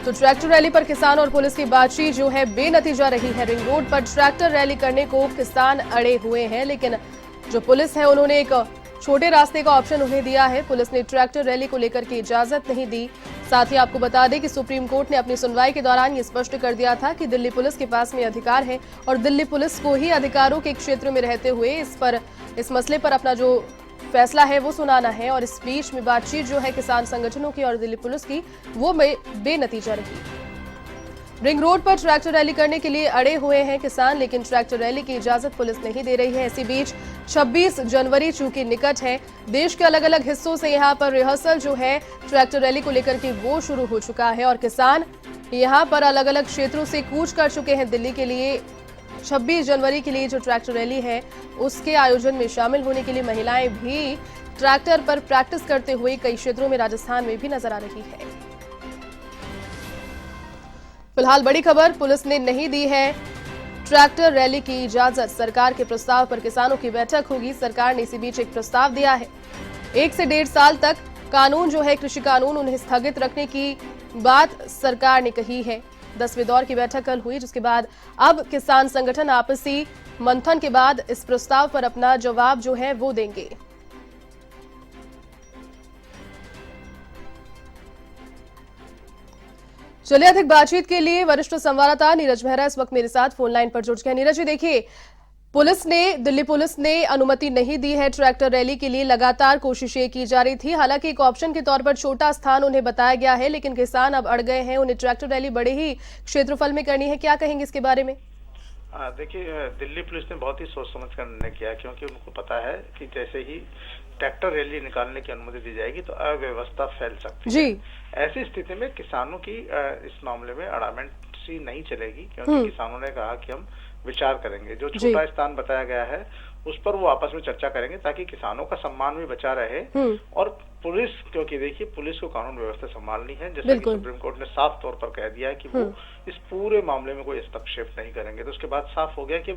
तो tractor rally पर किसान और पुलिस की बातचीत जो है बेनतीजा रही है। रिंग रोड पर ट्रैक्टर रैली करने को किसान अड़े हुए हैं, लेकिन जो पुलिस है उन्होंने एक छोटे रास्ते का ऑप्शन उन्हें दिया है। पुलिस ने ट्रैक्टर रैली को लेकर की इजाजत नहीं दी। साथ ही आपको बता दें कि सुप्रीम कोर्ट ने अपनी सुनवाई के दौरान ये स्पष्ट कर दिया था कि दिल्ली पुलिस के पास में अधिकार है और दिल्ली पुलिस को ही अधिकारों के क्षेत्र में रहते हुए इस मसले पर अपना जो फैसला है वो सुनाना है। और इस बीच में बातचीत जो है किसान संगठनों की और दिल्ली पुलिस की वो बेनतीजा रही। रिंग रोड पर ट्रैक्टर रैली करने के लिए अड़े हुए हैं किसान, लेकिन ट्रैक्टर रैली की इजाजत पुलिस नहीं दे रही है। इसी बीच 26 जनवरी चूंकि निकट है, देश के अलग अलग हिस्सों से यहां पर रिहर्सल जो है ट्रैक्टर रैली को लेकर के वो शुरू हो चुका है और किसान यहां पर अलग अलग क्षेत्रों से कूच कर चुके हैं दिल्ली के लिए। 26 जनवरी के लिए जो ट्रैक्टर रैली है उसके आयोजन में शामिल होने के लिए महिलाएं भी ट्रैक्टर पर प्रैक्टिस करते हुए कई क्षेत्रों में राजस्थान में भी नजर आ रही है। फिलहाल बड़ी खबर, पुलिस ने नहीं दी है ट्रैक्टर रैली की इजाजत। सरकार के प्रस्ताव पर किसानों की बैठक होगी। सरकार ने इसी बीच एक प्रस्ताव दिया है। 1 से 1.5 साल तक कानून जो है कृषि कानून उन्हें स्थगित रखने की बात सरकार ने कही है। 10वें दौर की बैठक कल हुई, जिसके बाद अब किसान संगठन आपसी मंथन के बाद इस प्रस्ताव पर अपना जवाब जो है वो देंगे। चलिए अधिक बातचीत के लिए वरिष्ठ संवाददाता नीरज मेहरा इस वक्त मेरे साथ फोन लाइन पर जुड़ गए। नीरज जी, देखिए दिल्ली पुलिस ने अनुमति नहीं दी है ट्रैक्टर रैली के लिए। लगातार कोशिशें की जा रही थी, हालांकि एक ऑप्शन के तौर पर छोटा स्थान उन्हें बताया गया है, लेकिन किसान अब अड़ गए हैं। उन्हें ट्रैक्टर रैली बड़े ही क्षेत्रफल में करनी है, क्या कहेंगे इसके बारे में? देखिए, दिल्ली पुलिस ने बहुत ही सोच समझ कर निर्णय किया, क्योंकि उनको पता है कि जैसे ही ट्रैक्टर रैली निकालने की अनुमति दी जाएगी तो अव्यवस्था फैल सकती है। ऐसी स्थिति में किसानों की इस मामले में अड़ामेंट सी नहीं चलेगी, क्योंकि किसानों ने कहा कि हम विचार करेंगे। जो छोटा स्थान बताया गया है उस पर वो आपस में चर्चा करेंगे, ताकि किसानों का सम्मान भी बचा रहे। और पुलिस, क्योंकि देखिए पुलिस को कानून व्यवस्था संभालनी है, जैसा कि सुप्रीम कोर्ट ने साफ तौर पर कह दिया है कि वो इस पूरे मामले में कोई हस्तक्षेप नहीं करेंगे। तो उसके बाद साफ हो गया कि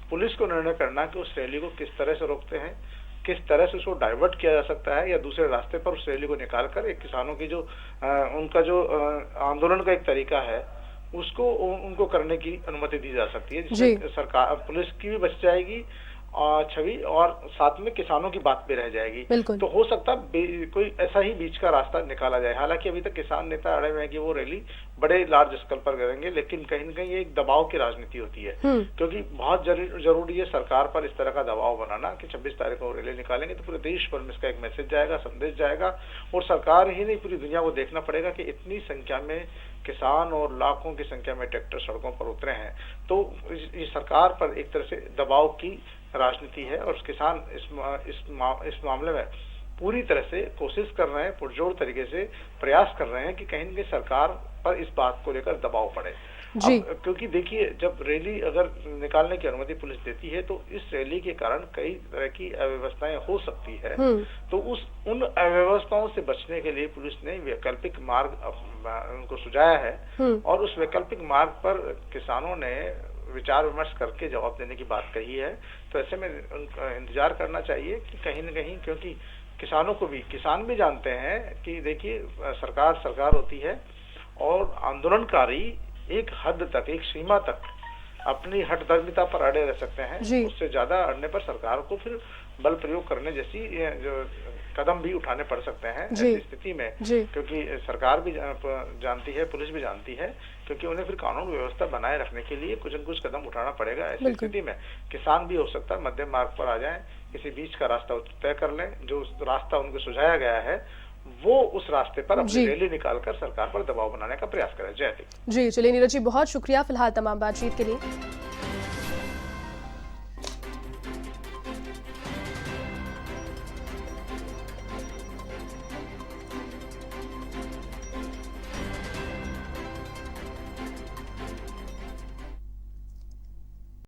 पुलिस को निर्णय करना कि उस रैली को किस तरह से रोकते हैं, किस तरह से उसको डाइवर्ट किया जा सकता है, या दूसरे रास्ते पर उस रैली को निकालकर एक किसानों की जो उनका जो आंदोलन का एक तरीका है उसको उनको करने की अनुमति दी जा सकती है, जिससे सरकार पुलिस की भी बच जाएगी छवि और साथ में किसानों की बात भी रह जाएगी। तो हो सकता है कोई ऐसा ही बीच का रास्ता निकाला जाए। हालांकि अभी तक किसान नेता अड़े हुए हैं कि वो रैली बड़े लार्ज स्केल पर करेंगे, लेकिन कहीं न कहीं ये एक दबाव की राजनीति होती है, क्योंकि बहुत जरूरी है सरकार पर इस तरह का दबाव बनाना कि 26 तारीख को रैली निकालेंगे तो पूरे देश भर में इसका एक मैसेज जाएगा, संदेश जाएगा। और सरकार ही नहीं, पूरी दुनिया को देखना पड़ेगा कि इतनी संख्या में किसान और लाखों की संख्या में ट्रैक्टर सड़कों पर उतरे हैं। तो ये सरकार पर एक तरह से दबाव की राजनीति है, और किसान इस मामले में पूरी तरह से कोशिश कर रहे हैं, पुरजोर तरीके से प्रयास कर रहे हैं कि कहीं न कहीं सरकार पर इस बात को लेकर दबाव पड़े। क्योंकि देखिए, जब रैली अगर निकालने की अनुमति पुलिस देती है तो इस रैली के कारण कई तरह की अव्यवस्थाएं हो सकती है। तो उन अव्यवस्थाओं से बचने के लिए पुलिस ने वैकल्पिक मार्ग उनको सुझाया है, और उस वैकल्पिक मार्ग पर किसानों ने विचार विमर्श करके जवाब देने की बात कही है। तो ऐसे में इंतजार करना चाहिए कि कहीं न कहीं, क्योंकि किसान भी जानते हैं कि देखिए सरकार होती है, और आंदोलनकारी एक हद तक, एक सीमा तक अपनी हठधर्मिता पर अड़े रह सकते हैं। उससे ज्यादा अड़ने पर सरकार को फिर बल प्रयोग करने जैसी जो कदम भी उठाने पड़ सकते हैं ऐसी स्थिति में, क्योंकि सरकार भी जानती है, पुलिस भी जानती है, क्योंकि उन्हें फिर कानून व्यवस्था बनाए रखने के लिए कुछ न कुछ कदम उठाना पड़ेगा। ऐसी स्थिति में किसान भी हो सकता है मध्यम मार्ग पर आ जाएं, किसी बीच का रास्ता तय कर लें। जो रास्ता उनको सुझाया गया है वो उस रास्ते पर अपनी रैली निकालकर सरकार पर दबाव बनाने का प्रयास करें। जय हिंद। जी, चलिए नीरज जी, बहुत शुक्रिया फिलहाल तमाम बातचीत के लिए।